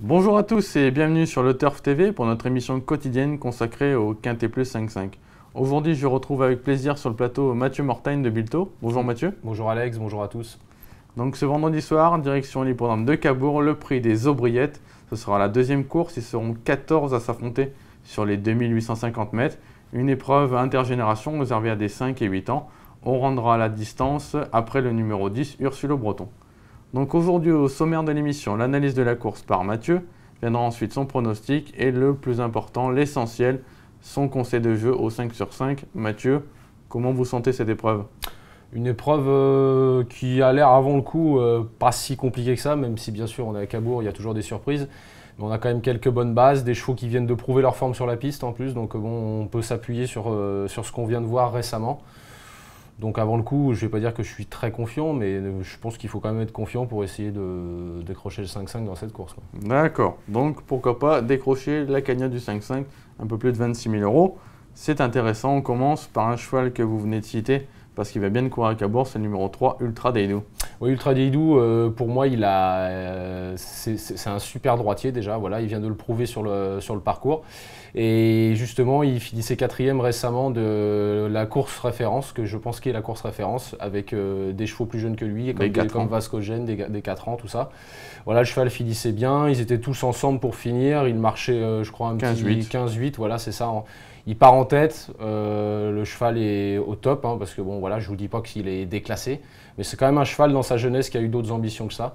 Bonjour à tous et bienvenue sur le Turf TV pour notre émission quotidienne consacrée au Quintet Plus 5-5. Aujourd'hui, je retrouve avec plaisir sur le plateau Mathieu Mortagne de Bilto. Bonjour Mathieu. Bonjour Alex, bonjour à tous. Donc ce vendredi soir, direction l'hippodrome de Cabourg, le prix des Aubriettes. Ce sera la deuxième course, ils seront 14 à s'affronter sur les 2850 mètres. Une épreuve intergénération réservée à des 5 et 8 ans. On rendra la distance après le numéro 10, Ursulo Breton. Donc aujourd'hui, au sommaire de l'émission, l'analyse de la course par Mathieu, viendra ensuite son pronostic et le plus important, l'essentiel, son conseil de jeu au 5 sur 5. Mathieu, comment vous sentez cette épreuve? Une épreuve qui a l'air avant le coup pas si compliquée que ça, même si bien sûr on est à Cabourg, il y a toujours des surprises. Mais on a quand même quelques bonnes bases, des chevaux qui viennent de prouver leur forme sur la piste en plus, donc bon, on peut s'appuyer sur ce qu'on vient de voir récemment. Donc avant le coup, je ne vais pas dire que je suis très confiant, mais je pense qu'il faut quand même être confiant pour essayer de décrocher le 5-5 dans cette course. D'accord, donc pourquoi pas décrocher la cagnotte du 5-5, un peu plus de 26 000 euros. C'est intéressant, on commence par un cheval que vous venez de citer, parce qu'il va bien courir à Cabourg, c'est le numéro 3, Ultra Deidou. Oui, Ultra Deidou, pour moi, c'est un super droitier déjà, voilà, il vient de le prouver sur le parcours. Et justement, il finissait quatrième récemment de la course référence, que je pense qu'est la course référence, avec des chevaux plus jeunes que lui, comme Vascogène, des 4 ans, tout ça. Voilà, le cheval finissait bien, ils étaient tous ensemble pour finir, il marchait, je crois, un petit 15-8, voilà, c'est ça. Il part en tête, le cheval est au top, hein, parce que bon, voilà, je ne vous dis pas qu'il est déclassé, mais c'est quand même un cheval dans sa jeunesse qui a eu d'autres ambitions que ça.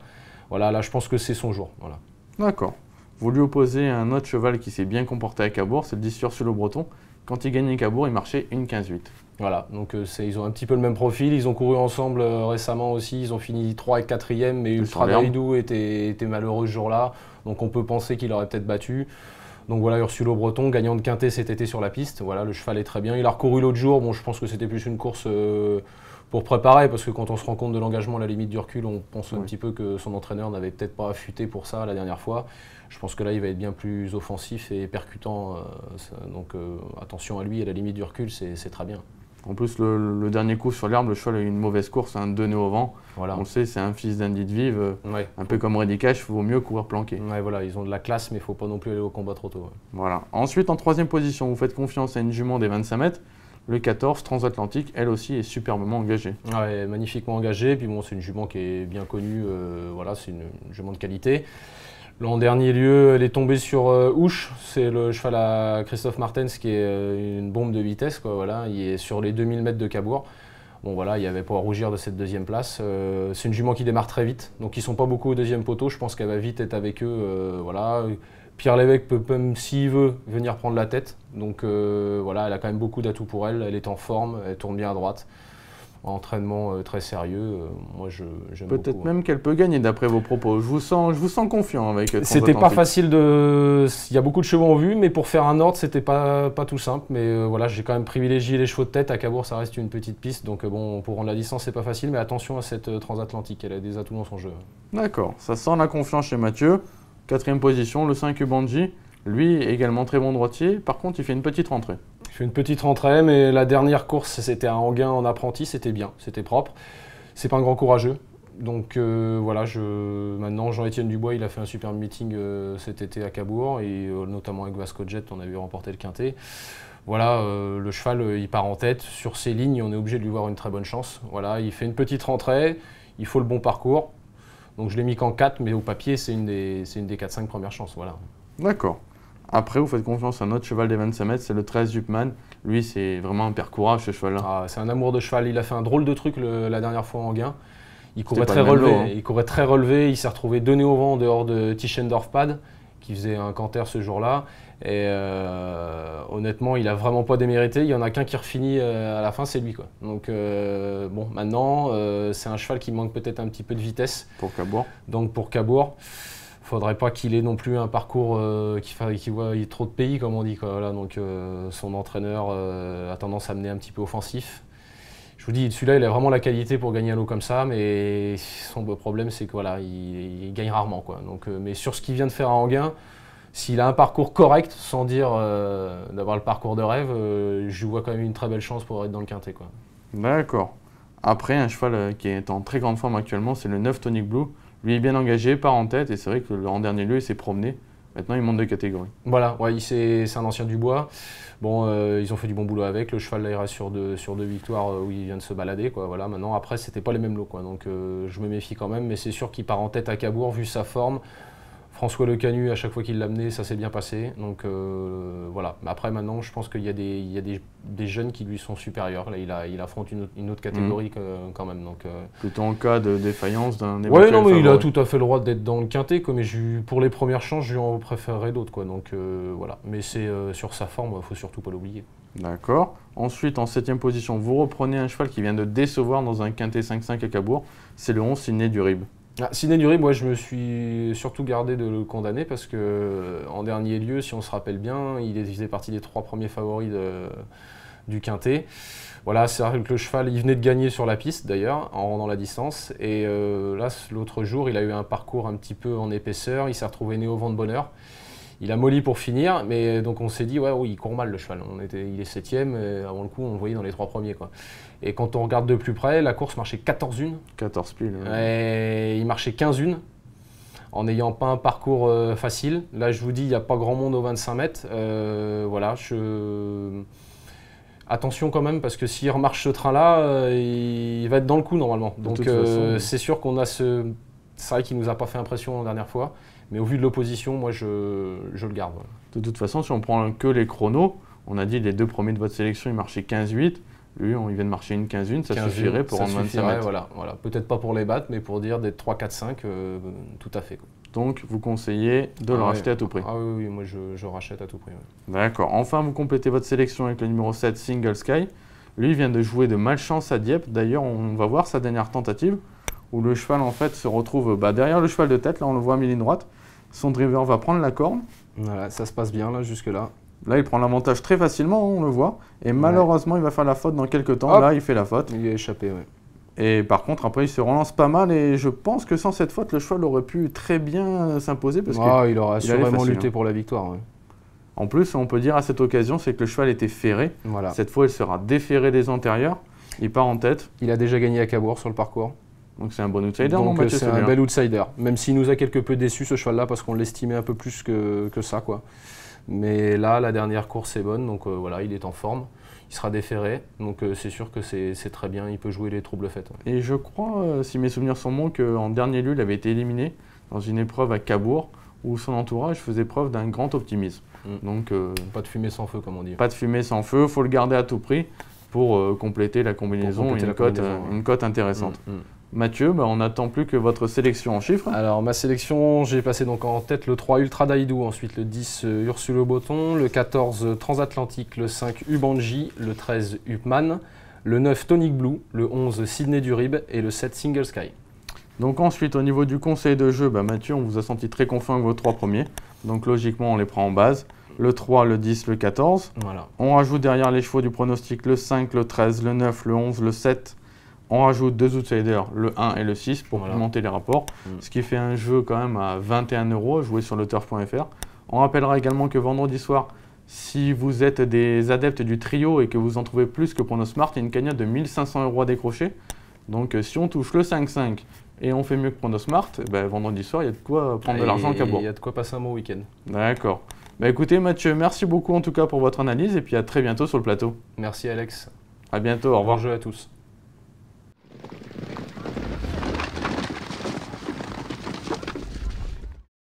Voilà, là, je pense que c'est son jour. Voilà. D'accord. Vous lui opposez un autre cheval qui s'est bien comporté à Cabourg, c'est le 10 Ursulo Breton. Quand il gagnait Cabourg, il marchait une 15-8. Voilà, donc ils ont un petit peu le même profil, ils ont couru ensemble récemment aussi, ils ont fini 3 et 4e, mais Ultra Deidou était malheureux ce jour-là, donc on peut penser qu'il aurait peut-être battu. Donc voilà, Ursulo Breton, gagnant de Quintet cet été sur la piste, voilà, le cheval est très bien. Il a recouru l'autre jour, bon, je pense que c'était plus une course pour préparer, parce que quand on se rend compte de l'engagement à la limite du recul, on pense un petit peu que son entraîneur n'avait peut-être pas affûté pour ça la dernière fois. Je pense que là, il va être bien plus offensif et percutant, donc attention à lui, à la limite du recul, c'est très bien. En plus, le dernier coup sur l'herbe, le cheval a eu une mauvaise course, un 2 nœuds au vent. Voilà. On le sait, c'est un fils d'Andy de Vive, ouais. Un peu comme Reddy Cash, il vaut mieux courir planqué. Ouais, voilà, ils ont de la classe, mais il ne faut pas non plus aller au combat trop tôt. Ouais. Voilà. Ensuite, en troisième position, vous faites confiance à une jument des 25 mètres. Le 14, Transatlantique, elle aussi est superbement engagée. Ouais, magnifiquement engagée, puis bon, c'est une jument qui est bien connue, voilà, c'est une jument de qualité. En dernier lieu, elle est tombée sur Ouche, c'est le cheval à Christophe Martens qui est une bombe de vitesse, quoi, voilà. Il est sur les 2000 mètres de Cabourg. Bon voilà, il n'y avait pas à rougir de cette deuxième place. C'est une jument qui démarre très vite, donc ils ne sont pas beaucoup au deuxième poteau, je pense qu'elle va vite être avec eux. Voilà. Pierre Lévesque peut même, s'il veut, venir prendre la tête. Donc voilà, elle a quand même beaucoup d'atouts pour elle, elle est en forme, elle tourne bien à droite. Entraînement très sérieux, moi j'aime beaucoup. Peut-être même qu'elle peut gagner d'après vos propos, je vous sens confiant avec C'était pas facile de... Il y a beaucoup de chevaux en vue, mais pour faire un ordre, c'était pas tout simple. Mais voilà, j'ai quand même privilégié les chevaux de tête. À Cabourg, ça reste une petite piste, donc bon, pour rendre la distance, c'est pas facile. Mais attention à cette transatlantique, elle a des atouts dans son jeu. D'accord, ça sent la confiance chez Mathieu. Quatrième position, le 5 Ubanji. Lui, également très bon droitier. Par contre, il fait une petite rentrée. Il fait une petite rentrée, mais la dernière course, c'était un Anguin en apprenti, c'était bien, c'était propre. C'est pas un grand courageux. Donc voilà, maintenant Jean-Étienne Dubois, il a fait un super meeting cet été à Cabourg, et notamment avec Vascogène, on a vu remporter le Quintet. Voilà, le cheval, il part en tête. Sur ses lignes, on est obligé de lui voir une très bonne chance. Voilà, il fait une petite rentrée, il faut le bon parcours. Donc je l'ai mis qu'en 4, mais au papier, c'est une des 4-5 premières chances. Voilà. D'accord. Après, vous faites confiance à un autre cheval des 25 mètres, c'est le 13 Upman. Lui, c'est vraiment un père courage, ce cheval-là. Ah, c'est un amour de cheval. Il a fait un drôle de truc la dernière fois en gain. Il courait très relevé. Hein. Il courait très relevé. Il s'est retrouvé donné au vent en dehors de Tischendorf Pad, qui faisait un canter ce jour-là. Et honnêtement, il n'a vraiment pas démérité. Il y en a qu'un qui refinit à la fin, c'est lui, quoi. Donc bon, maintenant, c'est un cheval qui manque peut-être un petit peu de vitesse. Pour Cabourg. Donc pour Cabourg. Il ne faudrait pas qu'il ait non plus un parcours qui voit trop de pays, comme on dit, quoi. Voilà, donc son entraîneur a tendance à mener un petit peu offensif. Je vous dis, celui-là, il a vraiment la qualité pour gagner à l'eau comme ça, mais son problème, c'est que voilà, il gagne rarement, quoi. Donc, mais sur ce qu'il vient de faire à Anguin, s'il a un parcours correct, sans dire d'avoir le parcours de rêve, je vois quand même une très belle chance pour être dans le Quintet, quoi. D'accord. Après, un cheval qui est en très grande forme actuellement, c'est le 9 Tonic Blue. Lui est bien engagé, part en tête, et c'est vrai qu'en dernier lieu, il s'est promené. Maintenant, il monte de catégorie. Voilà, ouais, c'est un ancien du bois. Bon, ils ont fait du bon boulot avec. Le cheval, là, il reste sur deux victoires où il vient de se balader, quoi. Voilà, maintenant, après, c'était pas les mêmes lots, quoi. Donc, je me méfie quand même, mais c'est sûr qu'il part en tête à Cabourg, vu sa forme. François Lecanu, à chaque fois qu'il l'a amené, ça s'est bien passé. Donc voilà. Après, maintenant, je pense qu'il y a des jeunes qui lui sont supérieurs. Là, il affronte une autre catégorie quand même. Donc, plutôt en cas de défaillance d'un éventuel non, mais il a tout à fait le droit d'être dans le quintet. Mais pour les premières chances, je lui en préférerais d'autres, quoi. Donc voilà. Mais c'est sur sa forme, il ne faut surtout pas l'oublier. D'accord. Ensuite, en 7e position, vous reprenez un cheval qui vient de décevoir dans un quintet 5-5 à Cabourg. C'est le 11 Sidney Durib. Sidney Durib, moi je me suis surtout gardé de le condamner parce que en dernier lieu, si on se rappelle bien, il faisait partie des 3 premiers favoris du quintet. Voilà, c'est vrai que le cheval, il venait de gagner sur la piste d'ailleurs, en rendant la distance. Et là, l'autre jour, il a eu un parcours un petit peu en épaisseur, il s'est retrouvé né au vent de bonheur. Il a molli pour finir, mais donc on s'est dit, ouais, oui, il court mal le cheval. Il est 7e, et avant le coup, on le voyait dans les 3 premiers, quoi. Et quand on regarde de plus près, la course marchait 14-1. 14 piles. Et il marchait 15-1, en n'ayant pas un parcours facile. Là, je vous dis, il n'y a pas grand monde aux 25 mètres. Voilà, attention quand même, parce que s'il remarche ce train-là, il va être dans le coup normalement. Donc c'est sûr qu'on a ce... C'est vrai qu'il ne nous a pas fait impression la dernière fois. Mais au vu de l'opposition, moi, je le garde. De toute façon, si on prend que les chronos, on a dit les 2 premiers de votre sélection, ils marchaient 15-8. Lui, il vient de marcher une 15-1, ça suffirait pour rendre 25 mètres. Voilà. Peut-être pas pour les battre, mais pour dire des 3, 4, 5, tout à fait. Donc, vous conseillez de le racheter à tout prix. Ah oui, moi je rachète à tout prix. Ouais. D'accord. Enfin, vous complétez votre sélection avec le numéro 7, Single Sky. Lui, il vient de jouer de malchance à Dieppe. D'ailleurs, on va voir sa dernière tentative, où le cheval, en fait, se retrouve derrière le cheval de tête. Là, on le voit à mi-ligne droite. Son driver va prendre la corne. Voilà, ça se passe bien, là, jusque-là. Là, il prend l'avantage très facilement, on le voit. Et malheureusement, il va faire la faute dans quelques temps. Hop. Là, il fait la faute. Il est échappé, oui. Et par contre, après, il se relance pas mal. Et je pense que sans cette faute, le cheval aurait pu très bien s'imposer. Il aurait assurément lutté pour la victoire. Ouais. En plus, on peut dire à cette occasion, c'est que le cheval était ferré. Voilà. Cette fois, il sera déferré des antérieurs. Il part en tête. Il a déjà gagné à Cabourg sur le parcours. Donc c'est un bon outsider, donc c'est un bel outsider. Même s'il nous a quelque peu déçus, ce cheval-là, parce qu'on l'estimait un peu plus que ça, quoi. Mais là, la dernière course est bonne, donc voilà, il est en forme. Il sera déféré, donc c'est sûr que c'est très bien, il peut jouer les troubles faits. Ouais. Et je crois, si mes souvenirs sont bons, qu'en dernier lieu, il avait été éliminé dans une épreuve à Cabourg, où son entourage faisait preuve d'un grand optimisme. Donc, pas de fumée sans feu, comme on dit. Pas de fumée sans feu, il faut le garder à tout prix pour compléter la combinaison, une cote intéressante. Mathieu, on n'attend plus que votre sélection en chiffres. Alors ma sélection, j'ai passé donc en tête le 3 Ultra Daidou, ensuite le 10 Ursule Botton, le 14 Transatlantique, le 5 Ubanji, le 13 Upman, le 9 Tonic Blue, le 11 Sidney Durib et le 7 Single Sky. Donc ensuite au niveau du conseil de jeu, Mathieu, on vous a senti très confiant avec vos 3 premiers. Donc logiquement on les prend en base. Le 3, le 10, le 14. Voilà. On rajoute derrière les chevaux du pronostic le 5, le 13, le 9, le 11, le 7. On rajoute 2 outsiders, le 1 et le 6 pour monter les rapports. Ce qui fait un jeu quand même à 21 € joué sur le turf.fr. On rappellera également que vendredi soir, si vous êtes des adeptes du trio et que vous en trouvez plus que pour nos Smart, il y a une cagnotte de 1 500 € à décrocher. Donc si on touche le 5-5 et on fait mieux que pour nos Smart, vendredi soir, il y a de quoi prendre de l'argent à Cabourg. Il y a de quoi passer un bon week-end. D'accord. Écoutez Mathieu, merci beaucoup en tout cas pour votre analyse et puis à très bientôt sur le plateau. Merci Alex. À bientôt, au revoir. Bon jeu à tous.